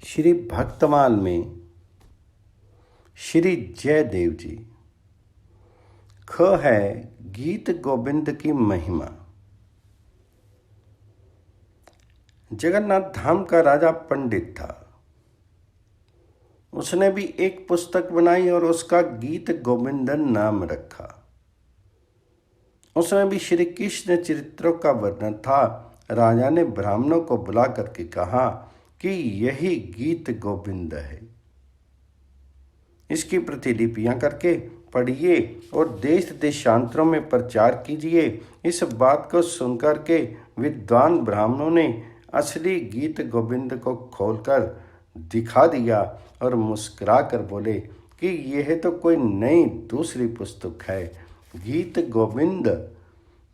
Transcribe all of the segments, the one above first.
श्री भक्तमाल में श्री जयदेव जी। ख है गीत गोविंद की महिमा। जगन्नाथ धाम का राजा पंडित था। उसने भी एक पुस्तक बनाई और उसका गीत गोविंदन नाम रखा। उसमें भी श्री कृष्ण चरित्रों का वर्णन था। राजा ने ब्राह्मणों को बुला करके कहा कि यही गीत गोविंद है, इसकी प्रतिलिपियां करके पढ़िए और देश देशांतरों में प्रचार कीजिए। इस बात को सुनकर के विद्वान ब्राह्मणों ने असली गीत गोविंद को खोलकर दिखा दिया और मुस्कुरा कर बोले कि यह तो कोई नई दूसरी पुस्तक है, गीत गोविंद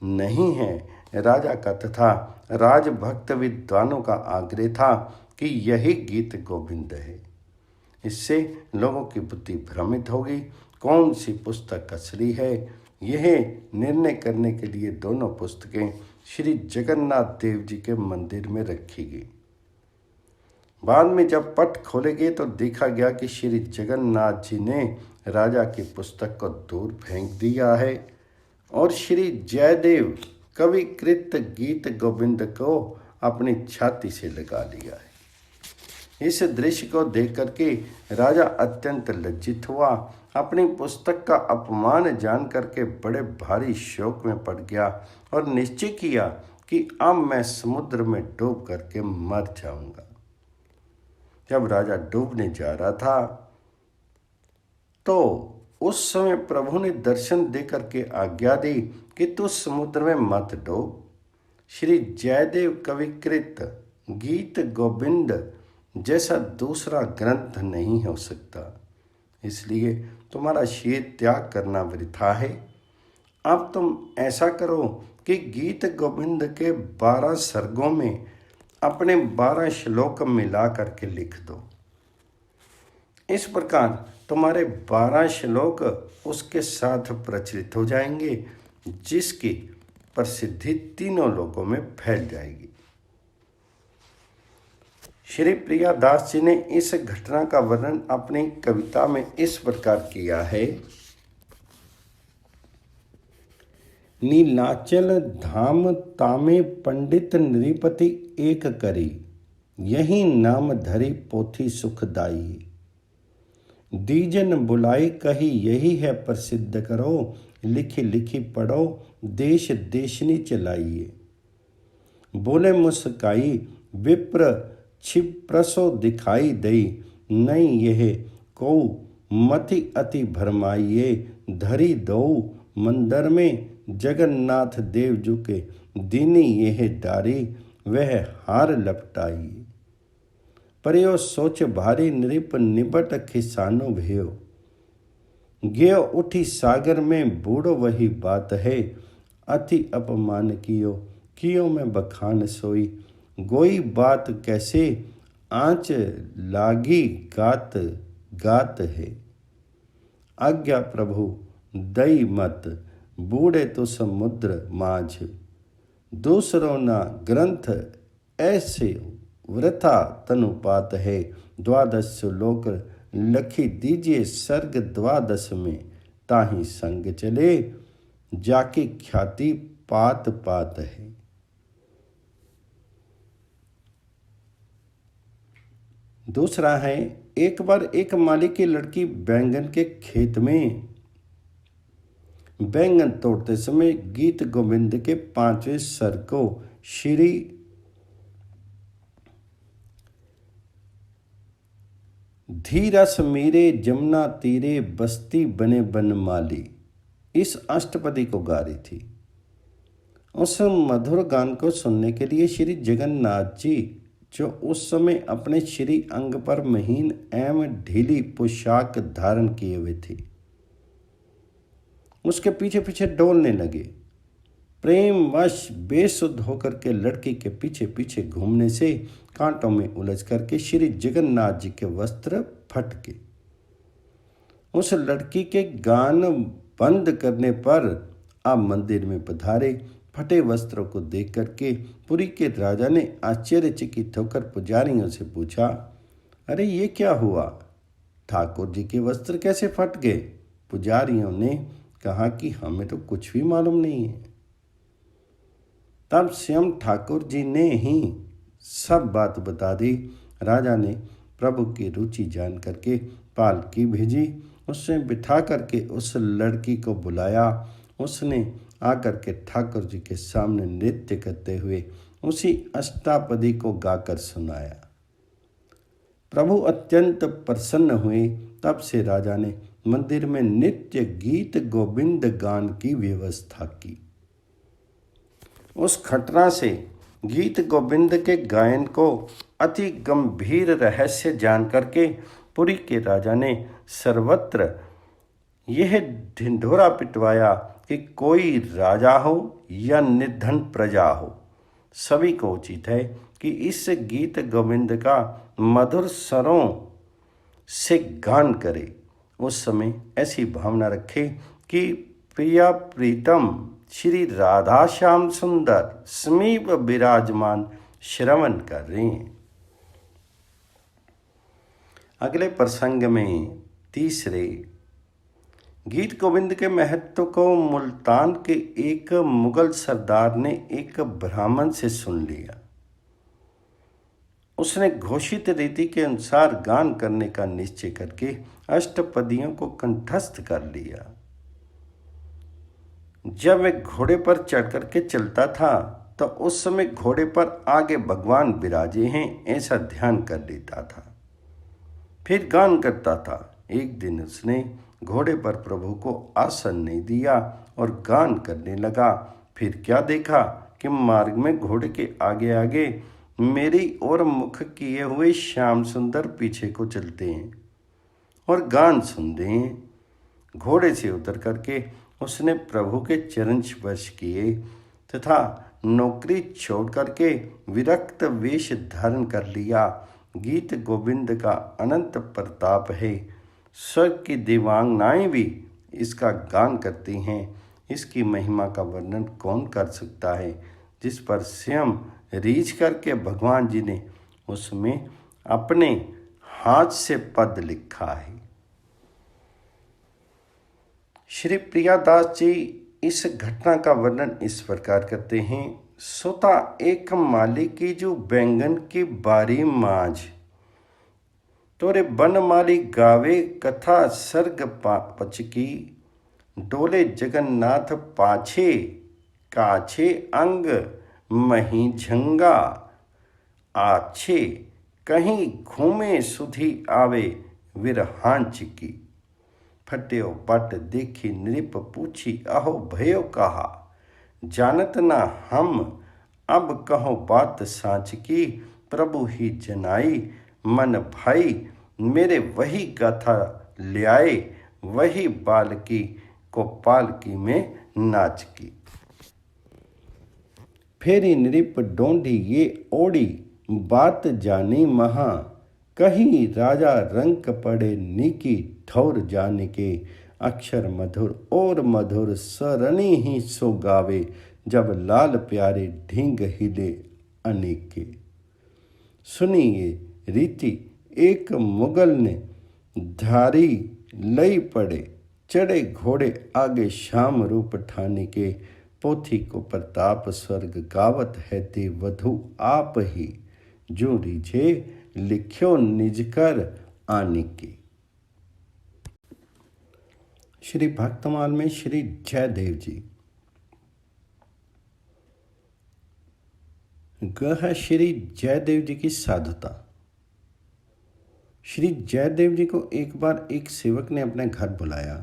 नहीं है। राजा का तथा राजभक्त विद्वानों का आग्रह था कि यही गीत गोविंद है। इससे लोगों की बुद्धि भ्रमित होगी, कौन सी पुस्तक असली है। यह निर्णय करने के लिए दोनों पुस्तकें श्री जगन्नाथ देव जी के मंदिर में रखी गई। बाद में जब पट खोले गए तो देखा गया कि श्री जगन्नाथ जी ने राजा की पुस्तक को दूर फेंक दिया है और श्री जयदेव कविकृत गीत गोविंद को अपनी छाती से लगा लिया है। इस दृश्य को देख करके राजा अत्यंत लज्जित हुआ। अपनी पुस्तक का अपमान जान करके बड़े भारी शोक में पड़ गया और निश्चय किया कि अब मैं समुद्र में डूब करके मर जाऊंगा। जब राजा डूबने जा रहा था तो उस समय प्रभु ने दर्शन दे करके आज्ञा दी कि तू समुद्र में मत डूब। श्री जयदेव कविकृत गीत गोविंद जैसा दूसरा ग्रंथ नहीं हो सकता, इसलिए तुम्हारा शेर त्याग करना वृथा है। अब तुम ऐसा करो कि गीत गोविंद के 12 सर्गों में अपने 12 श्लोक मिला करके लिख दो। इस प्रकार तुम्हारे 12 श्लोक उसके साथ प्रचलित हो जाएंगे, जिसकी प्रसिद्धि तीनों लोकों में फैल जाएगी। श्री प्रियादास जी ने इस घटना का वर्णन अपनी कविता में इस प्रकार किया है। नीलाचल धाम तामे पंडित नृपति एक करी, यही नाम धरी पोथी सुखदाई। दीजन बुलाई कही यही है प्रसिद्ध करो, लिखी लिखी पढ़ो देश देशनी चलाइए। बोले मुस्काई विप्र छिप्रसो दिखाई दई, नहीं यह को मति अति भरमाइए। धरी दो मंदिर में जगन्नाथ देव जी के, दीनी यह डारी वह हार लपटाइए। परयो सोच भारी नृप निबट खिसानो भयो, गयो उठी सागर में बूढ़ो वही बात है। अति अपमान कियो में बखान सोई, गोई बात कैसे आँच लागी गात गात है। आज्ञा प्रभु दई मत, बूढ़े तो समुद्र माझ। दूसरों ना ग्रंथ ऐसे वृथा तनुपात है। 12 श्लोक लखी दीजिए सर्ग 12 में, ताही संग चले जाकी ख्याति पात पात है। दूसरा है, एक बार एक माली की लड़की बैंगन के खेत में बैंगन तोड़ते समय गीत गोविंद के 5वें सर्ग को श्री धीरस मेरे जमुना तीरे बस्ती बने बनमाली, इस अष्टपदी को गा रही थी। उस मधुर गान को सुनने के लिए श्री जगन्नाथ जी, जो उस समय अपने श्री अंग पर महीन एवं ढीली पोशाक धारण किए हुए थे, उसके पीछे पीछे डोलने लगे। प्रेमवश बेसुध होकर के लड़की के पीछे पीछे घूमने से कांटों में उलझ करके श्री जगन्नाथ जी के वस्त्र फट गए। उस लड़की के गान बंद करने पर आप मंदिर में पधारे। फटे वस्त्रों को देख करके पुरी के राजा ने आश्चर्यचकित होकर पुजारियों से पूछा, अरे ये क्या हुआ? ठाकुर जी के वस्त्र कैसे फट गए? पुजारियों ने कहा कि हमें तो कुछ भी मालूम नहीं है। तब स्वयं ठाकुर जी ने ही सब बात बता दी। राजा ने प्रभु की रुचि जान करके पालकी भेजी, उसमें बिठा करके उस लड़की को बुलाया। उसने आकर के ठाकुर जी के सामने नृत्य करते हुए उसी अष्टापदी को गाकर सुनाया। प्रभु अत्यंत प्रसन्न हुए। तब से राजा ने मंदिर में नित्य गीत गोविंद गान की व्यवस्था की। उस घटना से गीत गोविंद के गायन को अति गंभीर रहस्य जान करके पुरी के राजा ने सर्वत्र यह ढिंढोरा पिटवाया कि कोई राजा हो या निर्धन प्रजा हो, सभी को उचित है कि इस गीत गोविंद का मधुर स्वरों से गान करे। उस समय ऐसी भावना रखे कि प्रिया प्रीतम श्री राधा श्याम सुंदर समीप विराजमान श्रवण कर रहे हैं। अगले प्रसंग में तीसरे गीत गोविंद के महत्व को मुल्तान के एक मुगल सरदार ने एक ब्राह्मण से सुन लिया। उसने घोषित रीति के अनुसार गान करने का निश्चय करके अष्टपदियों को कंठस्थ कर लिया। जब वह घोड़े पर चढ़ करके चलता था तो उस समय घोड़े पर आगे भगवान विराजे हैं ऐसा ध्यान कर लेता था, फिर गान करता था। एक दिन उसने घोड़े पर प्रभु को आसन नहीं दिया और गान करने लगा। फिर क्या देखा कि मार्ग में घोड़े के आगे आगे मेरी ओर मुख किए हुए श्याम सुंदर पीछे को चलते हैं और गान सुनते हैं। घोड़े से उतर करके उसने प्रभु के चरण स्पर्श किए तथा नौकरी छोड़ करके विरक्त वेश धारण कर लिया। गीत गोविंद का अनंत प्रताप है। स्वर्ग की दिव्यांगनाएं भी इसका गान करती हैं। इसकी महिमा का वर्णन कौन कर सकता है, जिस पर स्वयं रीझ करके भगवान जी ने उसमें अपने हाथ से पद लिखा है। श्री प्रियादास जी इस घटना का वर्णन इस प्रकार करते हैं। सोता एक माली की जो बैंगन की बारी माझ, तोरे बन माली गावे कथा सर्ग पचकी, डोले जगन्नाथ पाछे काछे अंग मही झंगा, आछे कहीं घूमे सुधी आवे विरहांच की। फट्यो पट देखी नृप पूछी अहो भयो कहा, जानत ना हम अब कहो बात साँच की। प्रभु ही जनाई मन भाई मेरे वही गाथा ले आए, वही बालकी को पालकी में नाच की। फेरी नृप डोंडी ये ओड़ी बात जानी महा, कहीं राजा रंक पड़े नीकी ठौर जाने के। अक्षर मधुर और मधुर सरनी ही सो गावे, जब लाल प्यारे ढींग हिले अनेके। सुनिए रीति एक मुगल ने धारी लई पड़े, चढ़े घोड़े आगे श्याम रूप ठाने के। पोथी को प्रताप स्वर्ग गावत है ते वधु आप ही, जो रिझे लिख्यो निज कर आने की। श्री भक्तमाल में श्री जयदेव जी गह श्री जयदेव जी की साधुता। श्री जयदेव जी को एक बार एक सेवक ने अपने घर बुलाया।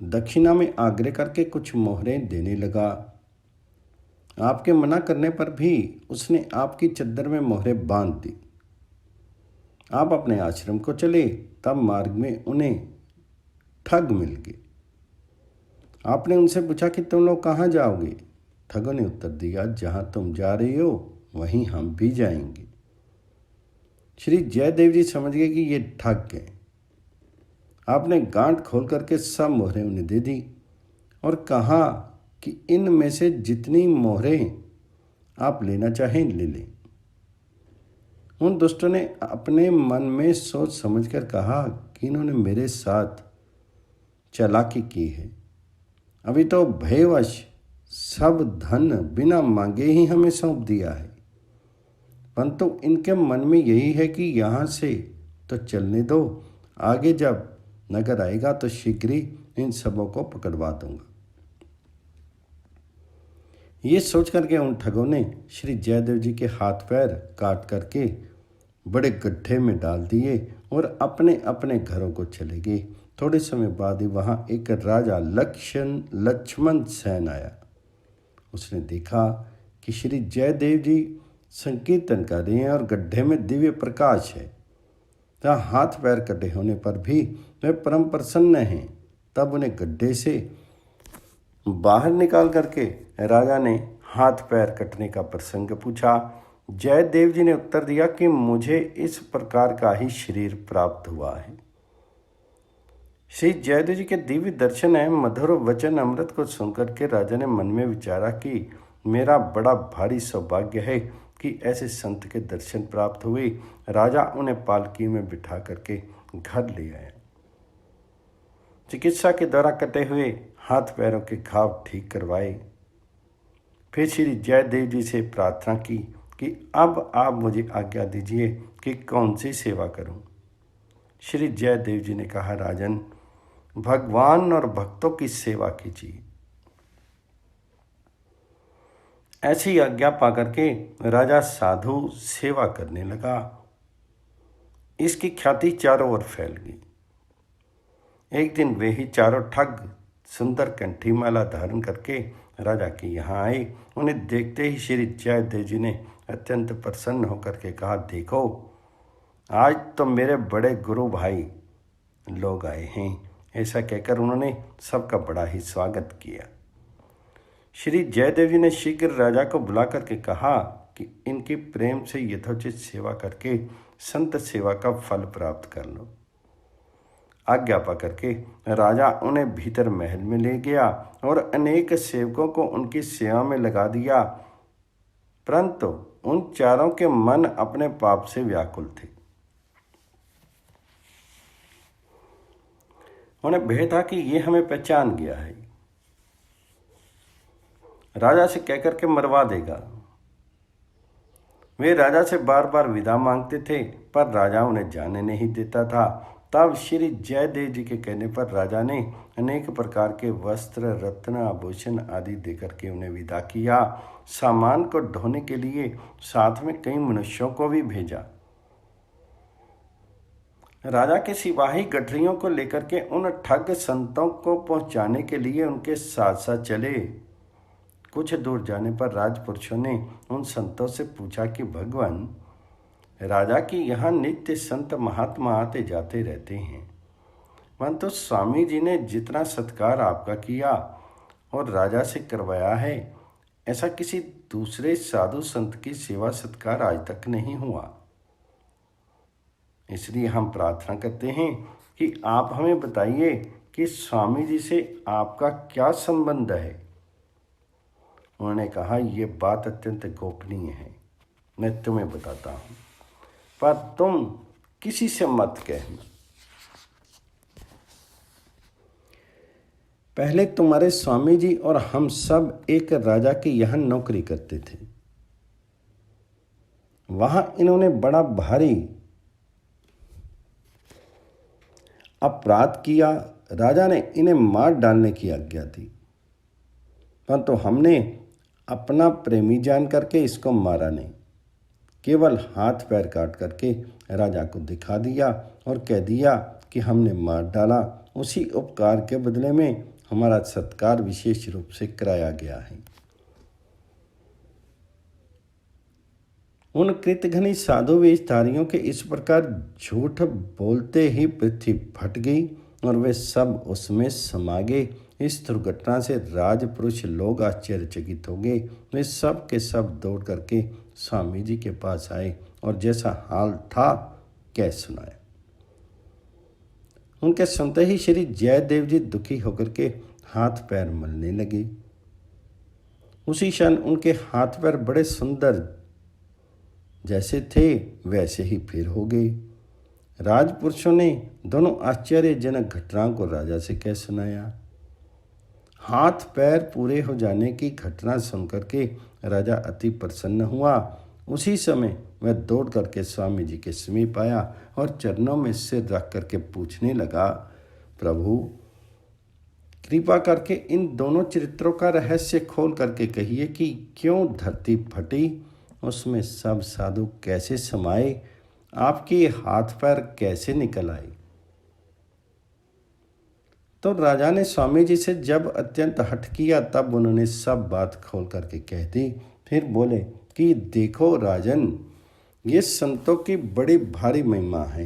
दक्षिणा में आग्रह करके कुछ मोहरें देने लगा। आपके मना करने पर भी उसने आपकी चद्दर में मोहरें बांध दी। आप अपने आश्रम को चले, तब मार्ग में उन्हें ठग मिल गए। आपने उनसे पूछा कि तुम लोग कहाँ जाओगे? ठगों ने उत्तर दिया, जहाँ तुम जा रही हो वहीं हम भी जाएंगे। श्री जयदेव जी समझ गए कि ये ठग गए। आपने गांठ खोल करके सब मोहरें उन्हें दे दी और कहा कि इनमें से जितनी मोहरें आप लेना चाहें ले लें। उन दुष्टों ने अपने मन में सोच समझकर कहा कि इन्होंने मेरे साथ चालाकी की है। अभी तो भयवश सब धन बिना मांगे ही हमें सौंप दिया है, परंतु इनके मन में यही है कि यहाँ से तो चलने दो, आगे जब नगर आएगा तो शीघ्र ही इन सबों को पकड़वा दूंगा। ये सोच करके उन ठगों ने श्री जयदेव जी के हाथ पैर काट करके बड़े गड्ढे में डाल दिए और अपने अपने घरों को चले गए। थोड़े समय बाद ही वहाँ एक राजा लक्ष्मण सेन आया। उसने देखा कि श्री जयदेव जी संकीर्तन कर रहे हैं और गड्ढे में दिव्य प्रकाश है, जहाँ हाथ पैर कटे होने पर भी वे परम प्रसन्न हैं। तब उन्हें गड्ढे से बाहर निकाल करके राजा ने हाथ पैर कटने का प्रसंग पूछा। जयदेव जी ने उत्तर दिया कि मुझे इस प्रकार का ही शरीर प्राप्त हुआ है। श्री जयदेव जी के दिव्य दर्शन है मधुर वचन अमृत को सुनकर के राजा ने मन में विचारा कि मेरा बड़ा भारी सौभाग्य है कि ऐसे संत के दर्शन प्राप्त हुए। राजा उन्हें पालकी में बिठा करके घर ले आया। चिकित्सा के द्वारा कटे हुए हाथ पैरों के घाव ठीक करवाए। फिर श्री जयदेव जी से प्रार्थना की कि अब आप मुझे आज्ञा दीजिए कि कौन सी सेवा करूं। श्री जयदेव जी ने कहा, राजन, भगवान और भक्तों की सेवा कीजिए। ऐसी आज्ञा पाकर के राजा साधु सेवा करने लगा। इसकी ख्याति चारों ओर फैल गई। एक दिन वे ही चारों ठग सुंदर कंठी माला धारण करके राजा के यहाँ आए। उन्हें देखते ही श्री जयदेव जी ने अत्यंत प्रसन्न होकर के कहा, देखो, आज तो मेरे बड़े गुरु भाई लोग आए हैं। ऐसा कहकर उन्होंने सबका बड़ा ही स्वागत किया। श्री जयदेव जी ने शीघ्र राजा को बुला करके कहा कि इनकी प्रेम से यथोचित सेवा करके संत सेवा का फल प्राप्त कर लो। आज्ञा पा करके राजा उन्हें भीतर महल में ले गया और अनेक सेवकों को उनकी सेवा में लगा दिया, परंतु उन चारों के मन अपने पाप से व्याकुल थे। उन्हें भय था कि ये हमें पहचान गया है, राजा से कहकर के मरवा देगा। वे राजा से बार बार विदा मांगते थे, पर राजा उन्हें जाने नहीं देता था। तब श्री जयदेव जी के कहने पर राजा ने अनेक प्रकार के वस्त्र, रत्न, आभूषण आदि देकर के उन्हें विदा किया। सामान को ढोने के लिए साथ में कई मनुष्यों को भी भेजा। राजा के सिपाही गठरियों को लेकर के उन ठग संतों को पहुंचाने के लिए उनके साथ साथ चले। कुछ दूर जाने पर राजपुरुषों ने उन संतों से पूछा कि भगवान, राजा की यहाँ नित्य संत महात्मा आते जाते रहते हैं, परंतु स्वामी जी ने जितना सत्कार आपका किया और राजा से करवाया है, ऐसा किसी दूसरे साधु संत की सेवा सत्कार आज तक नहीं हुआ। इसलिए हम प्रार्थना करते हैं कि आप हमें बताइए कि स्वामी जी से आपका क्या संबंध है। उन्होंने कहा, ये बात अत्यंत गोपनीय है, मैं तुम्हें बताता हूँ, पर तुम किसी से मत कहना। पहले तुम्हारे स्वामी जी और हम सब एक राजा के यहाँ नौकरी करते थे। वहाँ इन्होंने बड़ा भारी अपराध किया। राजा ने इन्हें मार डालने की आज्ञा दी, परंतु हमने अपना प्रेमी जान करके इसको मारा नहीं, केवल हाथ पैर काट करके राजा को दिखा दिया और कह दिया कि हमने मार डाला। उसी उपकार के बदले में हमारा सत्कार विशेष रूप से कराया गया है। उन कृतघ्नी साधु वेशधारियों के इस प्रकार झूठ बोलते ही पृथ्वी फट गई और वे सब उसमें समा गए। इस दुर्घटना से राजपुरुष लोग आश्चर्यचकित हो गए। वे सब के सब दौड़ करके स्वामी जी के पास आए और जैसा हाल था कह सुनाया। उनके सुनते ही श्री जयदेव जी दुखी होकर के हाथ पैर मलने लगे। उसी क्षण उनके हाथ पैर बड़े सुंदर जैसे थे वैसे ही फिर हो गए। राजपुरुषों ने दोनों आश्चर्यजनक घटनाओं को राजा से कह सुनाया। हाथ पैर पूरे हो जाने की घटना सुनकर के राजा अति प्रसन्न हुआ। उसी समय वह दौड़ करके स्वामी जी के समीप आया और चरणों में सिर रख करके पूछने लगा, प्रभु कृपा करके इन दोनों चरित्रों का रहस्य खोल करके कहिए कि क्यों धरती फटी, उसमें सब साधु कैसे समाये, आपके हाथ पैर कैसे निकल आए। तो राजा ने स्वामी जी से जब अत्यंत हठ किया तब उन्होंने सब बात खोल करके कह दी। फिर बोले कि देखो राजन, ये संतों की बड़ी भारी महिमा है।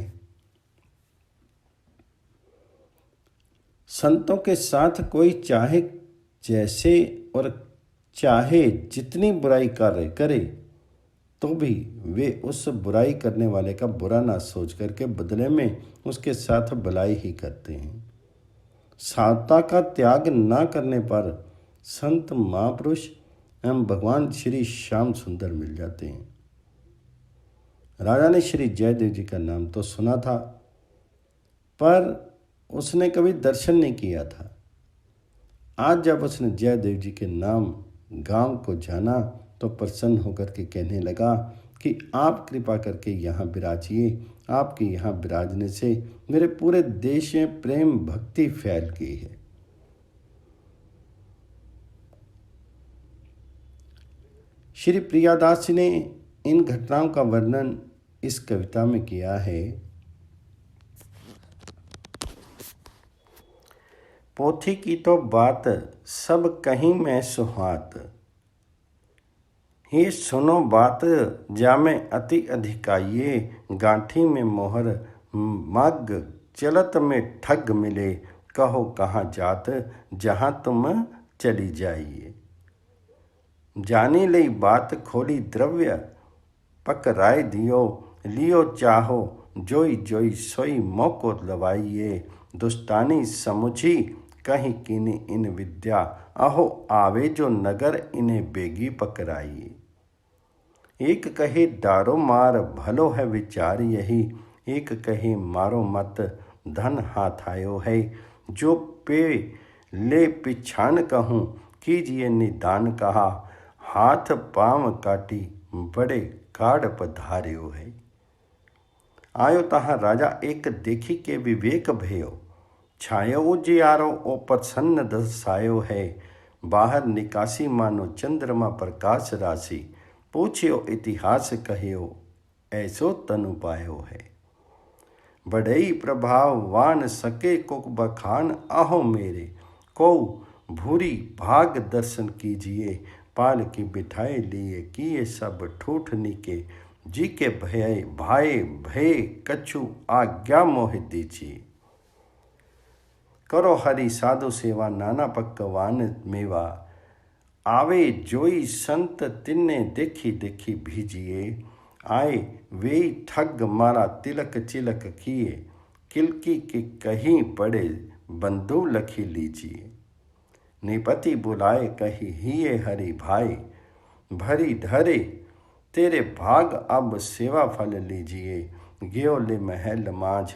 संतों के साथ कोई चाहे जैसे और चाहे जितनी बुराई कार्य करे तो भी वे उस बुराई करने वाले का बुरा ना सोच करके बदले में उसके साथ भलाई ही करते हैं। साधुता का त्याग न करने पर संत महापुरुष एवं भगवान श्री श्याम सुंदर मिल जाते हैं। राजा ने श्री जयदेव जी का नाम तो सुना था, पर उसने कभी दर्शन नहीं किया था। आज जब उसने जयदेव जी के नाम गांव को जाना तो प्रसन्न होकर के कहने लगा कि आप कृपा करके यहाँ विराजिए। आपके यहाँ विराजने से मेरे पूरे देश में प्रेम भक्ति फैल गई है। श्री प्रियादास जी ने इन घटनाओं का वर्णन इस कविता में किया है। पोथी की तो बात सब कहीं मैं सुहात, ये सुनो बात जामे अति अधिकाइये, गांठी में मोहर मग चलत में ठग मिले, कहो कहाँ जात जहाँ तुम चली जाइए। जानी लई बात खोली द्रव्य पकराय दियो, लियो चाहो जोई जोई सोई मौको लवाइए। दुष्टानी समुझी कहीं कीनी इन विद्या, अहो आवे जो नगर इन्हें बेगी पकड़ाइए। एक कहे डारो मार भलो है विचार यही, एक कहे मारो मत धन हाथ आयो है। जो पे ले पिछान कहूँ कीजिए निदान कहा, हाथ पाँव काटी बड़े काढ़ पधार्यो है। आयो तहाँ राजा एक देखी के विवेक भयो, छायो उजियारो ओ प्रसन्न दर्शायो है। बाहर निकासी मानो चंद्रमा प्रकाश राशि, पूछियो इतिहास कहियो ऐसो तनु पायो है। बड़ई प्रभाववान सके को बखान, अहो मेरे को भूरी भाग दर्शन कीजिए। पाल की बिठाए लिए किए सब ठूठनी के, जी के भय भाई भय कछु आज्ञा मोह दीजिए। करो हरि साधु सेवा नाना पकवान मेवा, आवे जोई संत तिन्ने देखी देखी भीजिए। आए वे ठग मारा तिलक चिलक किए, किलकी के कहीं पड़े बंधु लखी लीजिए। निपति बुलाए कही हिये हरि भाई, भरी धरे तेरे भाग अब सेवा फल लीजिए। ग्यो ले महल माझ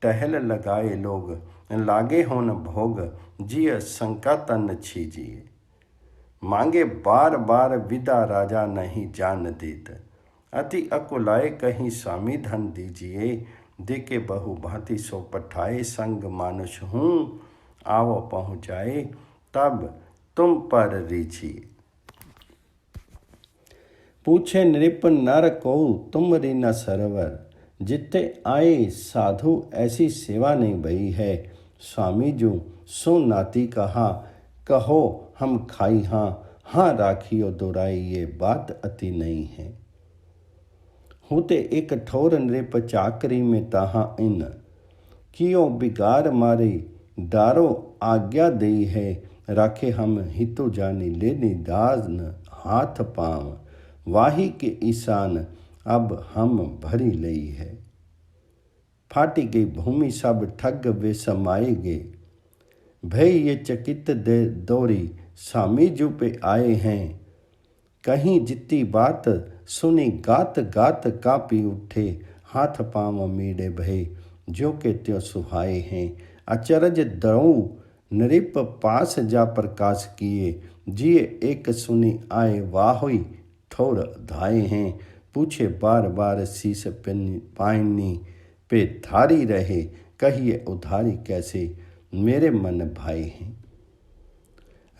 टहल लगाए लोग, लागे होन भोग जिय शंका तन छीजिए। मांगे बार बार विदा राजा नहीं जान देत, अति अकुलाए कहीं स्वामी धन दीजिए। देके बहु भांति सो पठाए संग मानुष हूँ, आओ पहुँचाए तब तुम पर रीछिए। पूछे नृप नर को तुमरी न सरवर, जिते आए साधु ऐसी सेवा नहीं भई है। स्वामी जो सो नाती कहा, कहो हम खाई हाँ, हाँ राखियो दोराई ये बात अति नहीं है। होते एक ठोर नृप चाकरी में तहाँ इन, कियो बिगार मारे डारो आज्ञा दई है। राखे हम हितु जानी लेनी दान हाथ पाँव, वाही के ईशान अब हम भरी लई है। फाटी गई भूमि सब ठग वे समाएगे, भई ये चकित दौरी स्वामी जू पे आए हैं। कहीं जितनी बात सुनी गात गात कापी उठे, हाथ पाँव मीड़े भये, जो के त्यों सुहाए हैं। अचरज दरऊ नृप पास जा प्रकाश किए, जिए एक सुनी आए वाहुई ठोर धाए हैं। पूछे बार बार शीस पायनी पे धारी रहे, कहिए उधारी कैसे मेरे मन भाए हैं।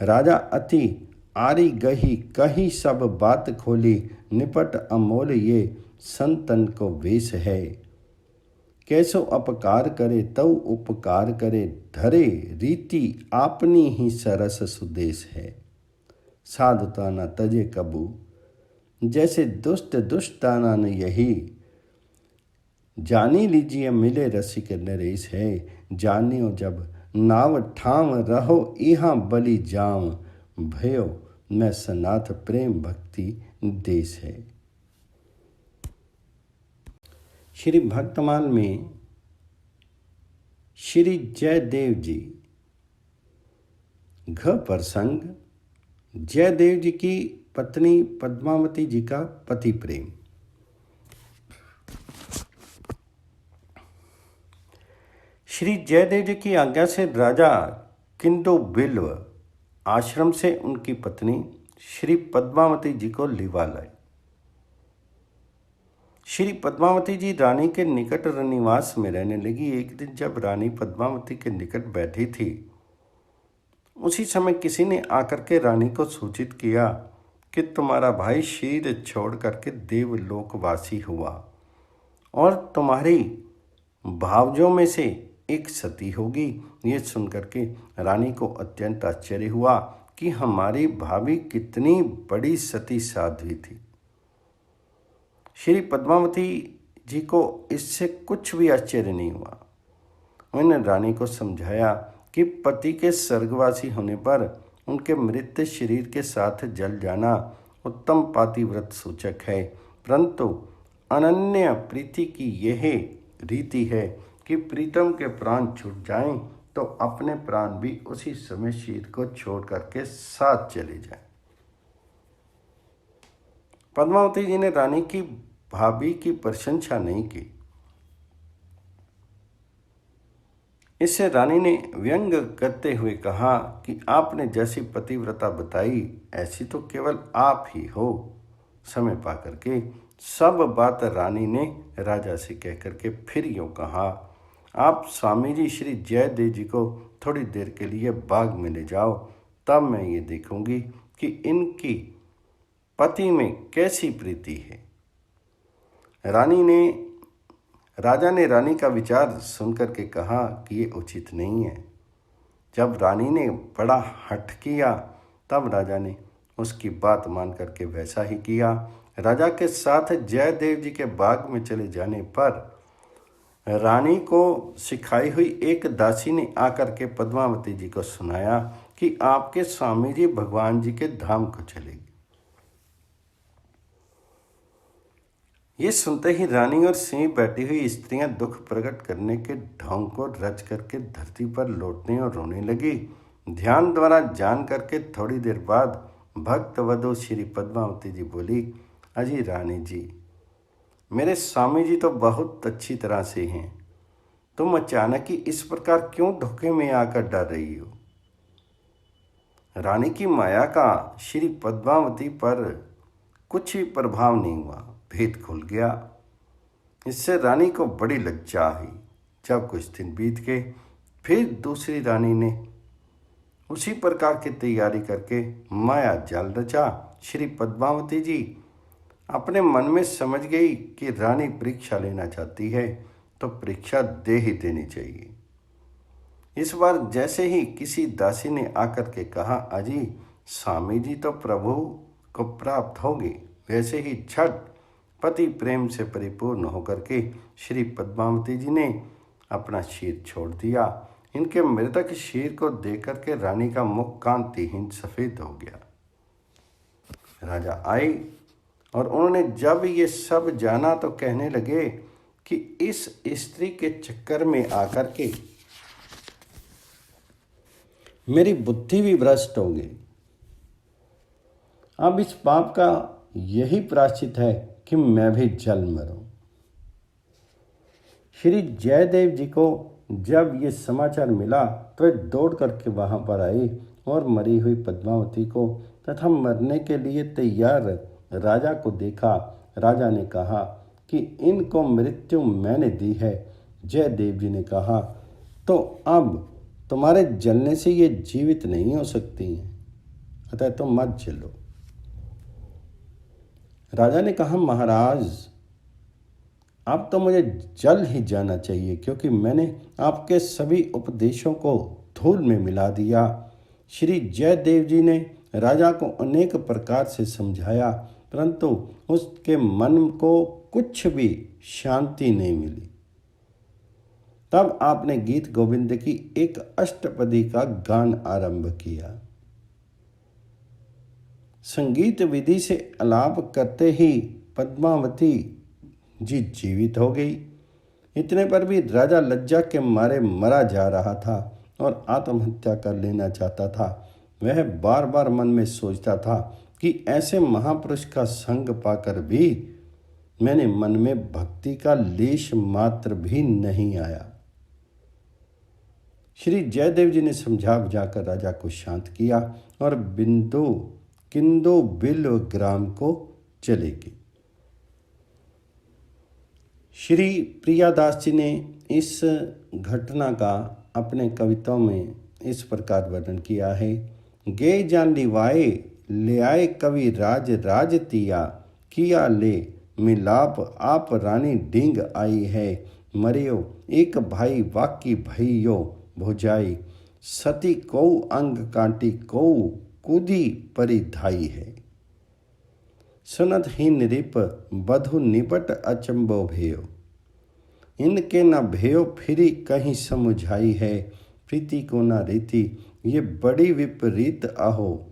राजा अति आरी गही, कही सब बात खोली, निपट अमोल ये संतन को वेश है। कैसो अपकार करे तव उपकार करे, धरे रीति आपनी ही सरस सुदेश है। साधुता न तजे कबू, जैसे दुष्ट दुष्टाना न यही, जानी लीजिए मिले रसिक नरेश है। जानियो जब नाव ठाम, रहो इहाँ बलि जाम, भयो मैं सनाथ प्रेम भक्ति देश है। श्री भक्तमाल में श्री जयदेव जी घ प्रसंग, जयदेव जी की पत्नी पद्मावती जी का पति प्रेम। श्री जयदेव जी की आज्ञा से राजा किंदु बिल्व आश्रम से उनकी पत्नी श्री पद्मावती जी को लिवा लाए। श्री पद्मावती जी रानी के निकट निवास में रहने लगी। एक दिन जब रानी पद्मावती के निकट बैठी थी, उसी समय किसी ने आकर के रानी को सूचित किया कि तुम्हारा भाई शरीर छोड़ करके देवलोकवासी हुआ और तुम्हारी भावजों में से एक सती होगी। ये सुनकर के रानी को अत्यंत आश्चर्य हुआ कि हमारी भाभी कितनी बड़ी सती साध्वी थी। श्री पद्मावती जी को इससे कुछ भी आश्चर्य नहीं हुआ। उन्होंने रानी को समझाया कि पति के स्वर्गवासी होने पर उनके मृत शरीर के साथ जल जाना उत्तम पातिव्रत सूचक है, परंतु अनन्य प्रीति की यह रीति है कि प्रीतम के प्राण छूट जाएं तो अपने प्राण भी उसी समय शरीर को छोड़ करके साथ चले जाएं। पद्मावती जी ने रानी की भाभी की प्रशंसा नहीं की। इससे रानी ने व्यंग करते हुए कहा कि आपने जैसी पतिव्रता बताई ऐसी तो केवल आप ही हो। समय पा करके सब बात रानी ने राजा से कह करके फिर यूँ कहा, आप स्वामी जी श्री जयदेव जी को थोड़ी देर के लिए बाग में ले जाओ, तब मैं ये देखूंगी कि इनकी पति में कैसी प्रीति है। राजा ने रानी का विचार सुनकर के कहा कि ये उचित नहीं है। जब रानी ने बड़ा हठ किया तब राजा ने उसकी बात मान करके वैसा ही किया। राजा के साथ जयदेव जी के बाग में चले जाने पर रानी को सिखाई हुई एक दासी ने आकर के पद्मावती जी को सुनाया कि आपके स्वामी जी भगवान जी के धाम को चलेगी। ये सुनते ही रानी और सिंह बैठी हुई स्त्रियां दुख प्रकट करने के ढोंग को रच करके धरती पर लौटने और रोने लगी। ध्यान द्वारा जान करके थोड़ी देर बाद भक्त वधू श्री पद्मावती जी बोली, अजी रानी जी, मेरे स्वामी जी तो बहुत अच्छी तरह से हैं, तुम अचानक ही इस प्रकार क्यों धोखे में आकर डर रही हो। रानी की माया का श्री पद्मावती पर कुछ भी प्रभाव नहीं हुआ, भेद खुल गया। इससे रानी को बड़ी लज्जा आई। जब कुछ दिन बीत गए फिर दूसरी रानी ने उसी प्रकार की तैयारी करके माया जाल रचा। श्री पद्मावती जी अपने मन में समझ गई कि रानी परीक्षा लेना चाहती है तो परीक्षा दे ही देनी चाहिए। इस बार जैसे ही किसी दासी ने आकर के कहा, अजी स्वामी जी तो प्रभु को प्राप्त होंगे, वैसे ही झट पति प्रेम से परिपूर्ण होकर के श्री पद्मावती जी ने अपना शीर छोड़ दिया। इनके मृतक शीर को देख करके रानी का मुख कांतिहीन सफ़ेद हो गया। राजा आए और उन्होंने जब ये सब जाना तो कहने लगे कि इस स्त्री के चक्कर में आकर के मेरी बुद्धि भी भ्रष्ट हो गई। अब इस पाप का यही प्रायश्चित है कि मैं भी जल मरूं। श्री जयदेव जी को जब ये समाचार मिला तो वे दौड़ करके वहां पर आए और मरी हुई पद्मावती को तथा मरने के लिए तैयार राजा को देखा। राजा ने कहा कि इनको मृत्यु मैंने दी है। जयदेव जी ने कहा, तो अब तुम्हारे जलने से ये जीवित नहीं हो सकती हैं, अतः तुम मत जलो। राजा ने कहा, महाराज अब तो मुझे जल ही जाना चाहिए, क्योंकि मैंने आपके सभी उपदेशों को धूल में मिला दिया। श्री जयदेव जी ने राजा को अनेक प्रकार से समझाया, परंतु उसके मन को कुछ भी शांति नहीं मिली। तब आपने गीत गोविंद की एक अष्टपदी का गान आरंभ किया। संगीत विधि से आलाप करते ही पद्मावती जी जीवित हो गई। इतने पर भी राजा लज्जा के मारे मरा जा रहा था और आत्महत्या कर लेना चाहता था। वह बार बार मन में सोचता था कि ऐसे महापुरुष का संग पाकर भी मैंने मन में भक्ति का लेश मात्र भी नहीं आया। श्री जयदेव जी ने समझा बुझाकर राजा को शांत किया और किंदो बिल ग्राम को चले गए। श्री प्रियादास जी ने इस घटना का अपने कविताओं में इस प्रकार वर्णन किया है। गे जान लिवाए ले आए कवि राज राज तिया, किया ले मिलाप आप रानी डिंग आई है। मरियो एक भाई वाकी भइयो भुजाई, सती कौ अंग कांटी कौ कूदी परिधाई है। सुनत ही नृप बधु निपट अचंबो भयो, इनके न भयो फिरी कहीं समुझाई है। प्रीति को न रीति ये बड़ी विपरीत आहो,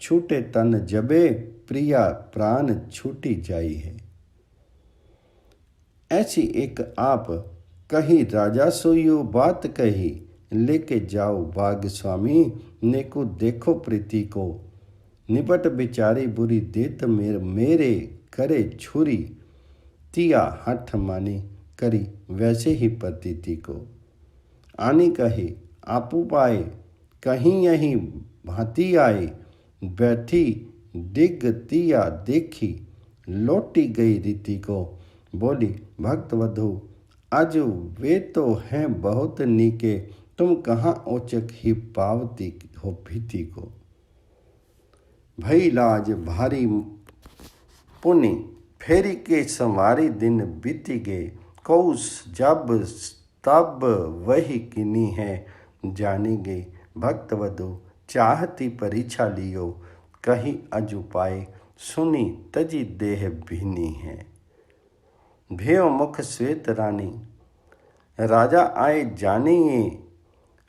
छूटे तन जबे प्रिया प्राण छूटी जाई है। ऐसी एक आप कही राजा सोयो बात कही, लेके जाओ बाग स्वामी नेको देखो प्रीति को। निपट बिचारी बुरी देत मेरे करे छुरी, तिया हठ मानी करी वैसे ही प्रतीति को। आनी कहे आपू पाए कहीं यहीं भांति आए, बैठी डिग तिया देखी लौटी गई रीति को। बोली भक्त वधु आज वे तो हैं बहुत नीके, तुम कहाँ औचक ही पावती हो भीति को। भई लाज भारी पुनि फेरी के संवारी दिन बीती गे, कौस जब तब वही किनी है जानी गे। भक्त वधु चाहती परीक्षा लियो, कहीं अजु पाए सुनी तजी देह भीनी है। भयो मुख श्वेत रानी राजा आए जानिए,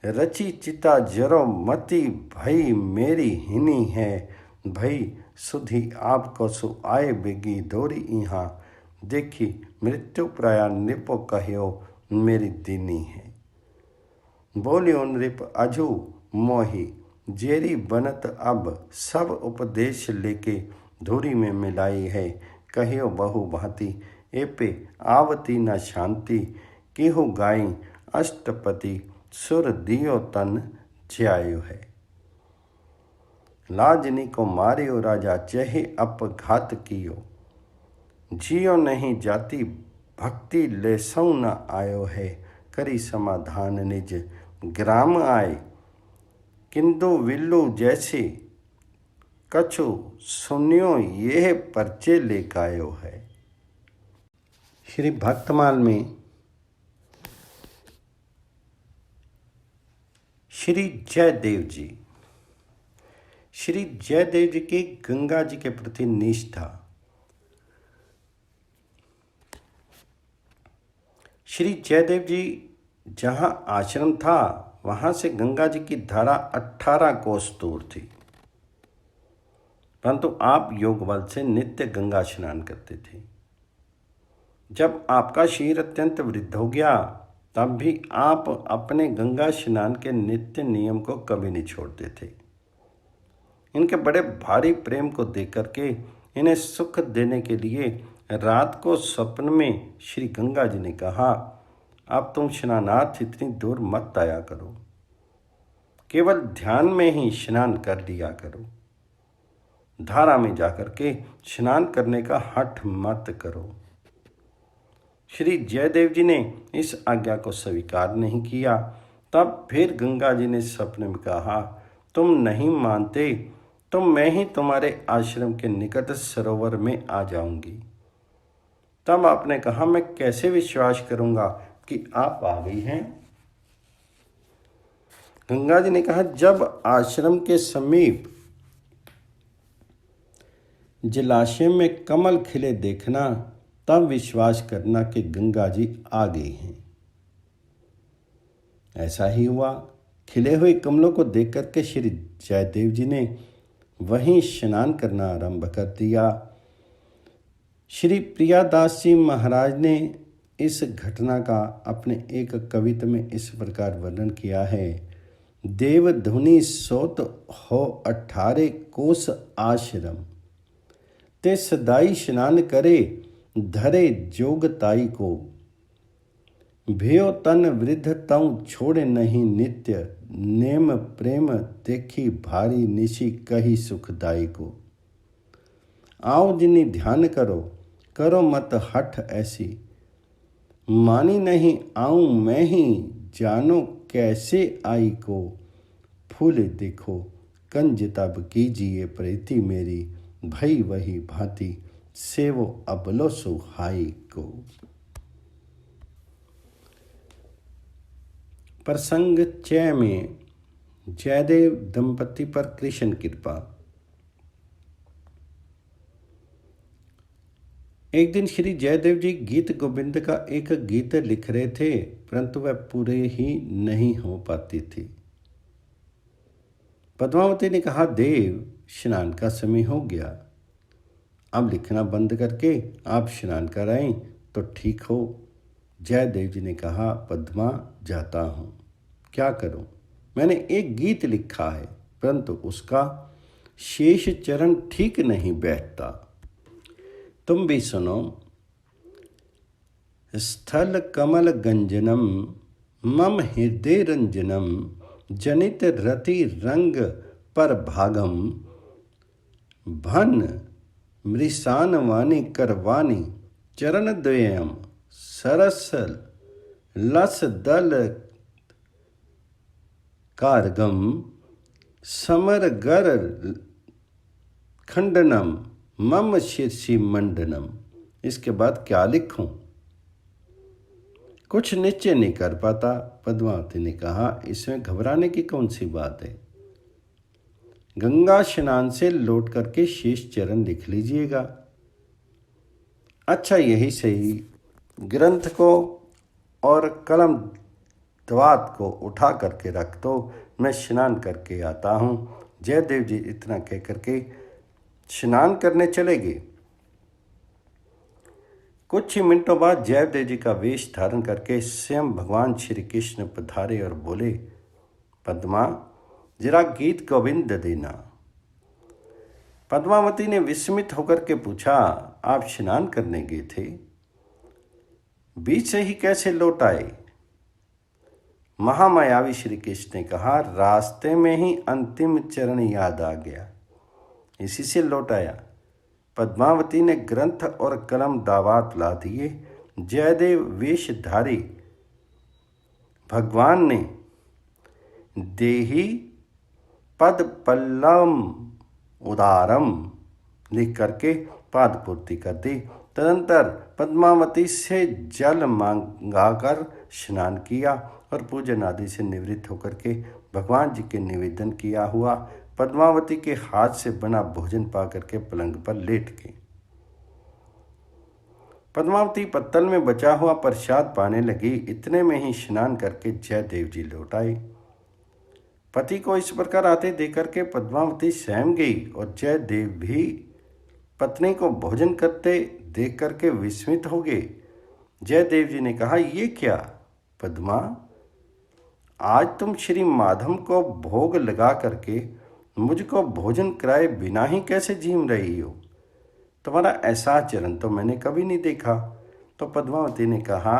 रची चिता जरो मती भई मेरी हिनी है। भई सुधी आपको सु आए बेगी दौरी इहाँ, देखी मृत्यु प्राया निपो कहो मेरी दीनी है। बोलियो नृप अजू मोही जेरी बनत अब सब उपदेश लेके धूरी में मिलाई है। कहियो बहु भांति एपे आवती न शांति, केहू गाई अष्टपति सुर दियो तन ज्यायो है। लाजनी को मारियो राजा चहे अपघात कियो, जियो नहीं जाति भक्ति ले सौ न आयो है। करी समाधान निज ग्राम आए, किंदु विल्लू जैसे कछु सुनियो यह पर्चे ले गायो है। श्री भक्तमाल में श्री जयदेव जी की गंगा जी के प्रति निष्ठा। श्री जयदेव जी जहाँ आश्रम था वहाँ से गंगा जी की धारा 18 कोस दूर थी, परंतु आप योग बल से नित्य गंगा स्नान करते थे। जब आपका शरीर अत्यंत वृद्ध हो गया तब भी आप अपने गंगा स्नान के नित्य नियम को कभी नहीं छोड़ते थे। इनके बड़े भारी प्रेम को देख करके इन्हें सुख देने के लिए रात को स्वप्न में श्री गंगा जी ने कहा, अब तुम स्नानार्थ इतनी दूर मत आया करो, केवल ध्यान में ही स्नान कर लिया करो। धारा में जाकर के स्नान करने का हठ मत करो। श्री जयदेव जी ने इस आज्ञा को स्वीकार नहीं किया। तब फिर गंगा जी ने सपने में कहा, तुम नहीं मानते तो मैं ही तुम्हारे आश्रम के निकट सरोवर में आ जाऊंगी। तब आपने कहा, मैं कैसे विश्वास करूंगा कि आप आ गई हैं। गंगा जी ने कहा, जब आश्रम के समीप जलाशय में कमल खिले देखना, तब विश्वास करना कि गंगा जी आ गई हैं। ऐसा ही हुआ। खिले हुए कमलों को देख करके श्री जयदेव जी ने वहीं स्नान करना आरंभ कर दिया। श्री प्रियादास जी महाराज ने इस घटना का अपने एक कविता में इस प्रकार वर्णन किया है। देव धुनि सोत हो 18 कोस आश्रम, ते सदाई स्नान करे धरे जोगताई को। भयो तन वृद्ध तऊ छोड़े नहीं नित्य, नेम प्रेम देखी भारी निशि कही सुखदाई को। आओ जिनी ध्यान करो, करो मत हठ ऐसी, मानी नहीं आऊं मैं ही, जानो कैसे आई को। फूल देखो कंज तब कीजिए प्रीति मेरी, भई वही भांति सेवो अबलो सुहाई को। प्रसंग 6 में जयदेव दंपति पर कृष्ण कृपा। एक दिन श्री जयदेव जी गीत गोविंद का एक गीत लिख रहे थे, परंतु वह पूरे ही नहीं हो पाती थी। पद्मावती ने कहा, देव स्नान का समय हो गया, अब लिखना बंद करके आप स्नान कर आएं तो ठीक हो। जयदेव जी ने कहा, पद्मा जाता हूँ, क्या करूँ, मैंने एक गीत लिखा है परंतु उसका शेष चरण ठीक नहीं बैठता। तुम भी सुनो। स्थल कमल गंजनम मम हृदय रंजनम, जनित रति रंग पर भागम, भन मृषान वाणी करवाणी, चरण द्वयम सरस लस दल कारगम, समर गर खंडनम, मम शीर्षि मंडनम। इसके बाद क्या लिखूं, कुछ निश्चय नहीं कर पाता। पद्मावती ने कहा, इसमें घबराने की कौन सी बात है, गंगा स्नान से लौट करके शेष चरण लिख लीजिएगा। अच्छा यही सही, ग्रंथ को और कलम दवात को उठा करके रख दो, मैं स्नान करके आता हूँ। जयदेव जी इतना कह करके स्नान करने चले गए। कुछ ही मिनटों बाद जयदेव जी का वेश धारण करके स्वयं भगवान श्री कृष्ण पधारे और बोले, पद्मा जरा गीत गोविंद देना। पद्मावती ने विस्मित होकर के पूछा, आप स्नान करने गए थे, बीच से ही कैसे लौट आए। महामायावी श्री कृष्ण ने कहा, रास्ते में ही अंतिम चरण याद आ गया, इसी से लौट आया। पद्मावती ने ग्रंथ और कलम दावात ला दिए। जयदेव वेशधारी भगवान ने देही पद पल्लम उदारम लिख करके पाद पूर्ति कर दी। तदंतर पद्मावती से जल मांगाकर स्नान किया और पूजन आदि से निवृत्त होकर के भगवान जी के निवेदन किया हुआ पद्मावती के हाथ से बना भोजन पा करके पलंग पर लेट गई। पद्मावती पत्तल में बचा हुआ प्रसाद पाने लगी। इतने में ही स्नान करके जयदेव जी लौट आए। पति को इस प्रकार आते देख करके पद्मावती सहम गई और जयदेव भी पत्नी को भोजन करते देख करके विस्मित हो गए। जयदेव जी ने कहा, ये क्या पद्मा, आज तुम श्री माधव को भोग लगा करके मुझको भोजन कराए बिना ही कैसे जीम रही हो। तुम्हारा ऐसा आचरण तो मैंने कभी नहीं देखा। तो पद्मावती ने कहा,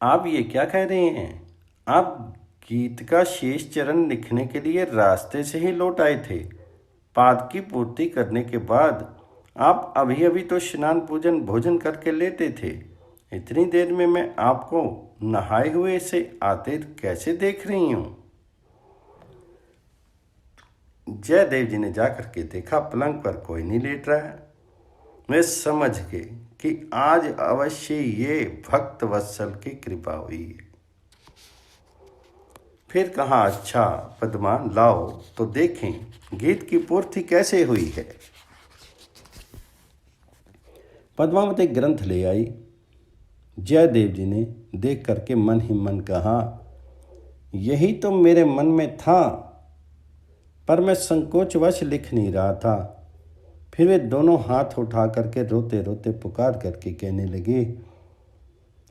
आप ये क्या कह रहे हैं? आप गीत का शेष चरण लिखने के लिए रास्ते से ही लौट आए थे। पाद की पूर्ति करने के बाद आप अभी अभी तो स्नान पूजन भोजन करके लेते थे। इतनी देर में मैं आपको नहाए हुए से आते कैसे देख रही हूँ? जयदेव जी ने जाकर के देखा, पलंग पर कोई नहीं लेट रहा है। वे समझ गए कि आज अवश्य ये भक्त वत्सल की कृपा हुई है। फिर कहा, अच्छा पद्मा, लाओ तो देखें गीत की पूर्ति कैसे हुई है। पद्मावती ग्रंथ ले आई। जयदेव जी ने देख करके मन ही मन कहा, यही तो मेरे मन में था, पर मैं संकोचवश लिख नहीं रहा था। फिर वे दोनों हाथ उठा करके रोते रोते पुकार करके कहने लगे,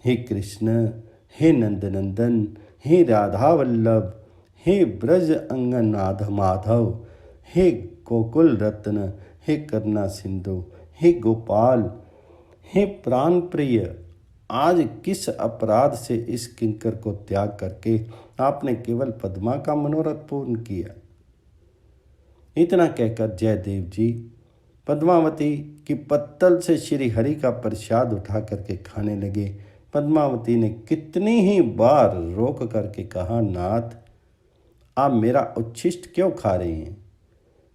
हे कृष्ण, हे नंदनंदन, हे राधा वल्लभ, हे ब्रज अंगनाथ माधव, हे गोकुल रत्न, हे करुणा सिंधु, हे गोपाल, हे प्राण प्रिय, आज किस अपराध से इस किंकर को त्याग करके आपने केवल पद्मा का मनोरथ पूर्ण किया। इतना कहकर जयदेव जी पद्मावती की पत्तल से श्री हरि का प्रसाद उठा करके खाने लगे। पद्मावती ने कितनी ही बार रोक करके कहा, नाथ, आप मेरा उच्छिष्ट क्यों खा रहे हैं?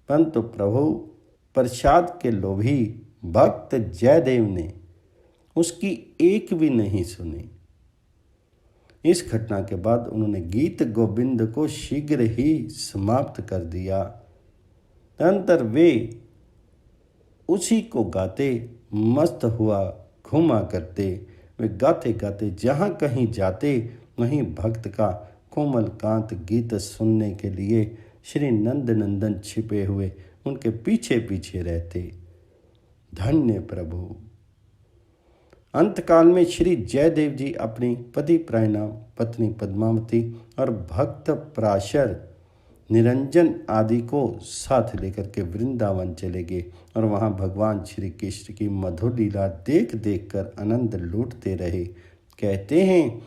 परंतु प्रभु प्रसाद के लोभी भक्त जयदेव ने उसकी एक भी नहीं सुनी। इस घटना के बाद उन्होंने गीत गोविंद को शीघ्र ही समाप्त कर दिया। तदनंतर वे उसी को गाते मस्त हुआ घूमा करते। वे गाते गाते जहाँ कहीं जाते वहीं भक्त का कोमल कांत गीत सुनने के लिए श्री नंदनंदन छिपे हुए उनके पीछे पीछे रहते। धन्य प्रभु। अंतकाल में श्री जयदेव जी अपनी पति प्रायणा पत्नी पद्मावती और भक्त प्राशर निरंजन आदि को साथ लेकर के वृंदावन चले गए और वहाँ भगवान श्री कृष्ण की मधुर लीला देख देख कर आनंद लूटते रहे। कहते हैं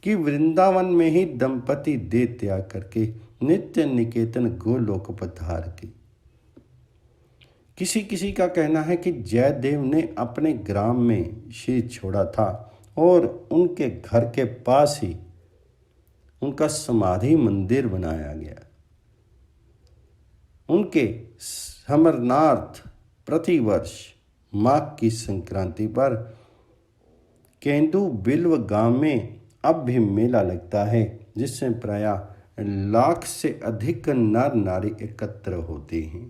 कि वृंदावन में ही दंपति दे त्याग करके नित्य निकेतन गोलोक पधार के। किसी किसी का कहना है कि जयदेव ने अपने ग्राम में शीर छोड़ा था और उनके घर के पास ही उनका समाधि मंदिर बनाया गया। उनके स्मरणार्थ प्रतिवर्ष माघ की संक्रांति पर केंदु बिल्व गांव में अब भी मेला लगता है, जिसमें प्रायः 1 लाख से अधिक नर नारी एकत्र होते हैं।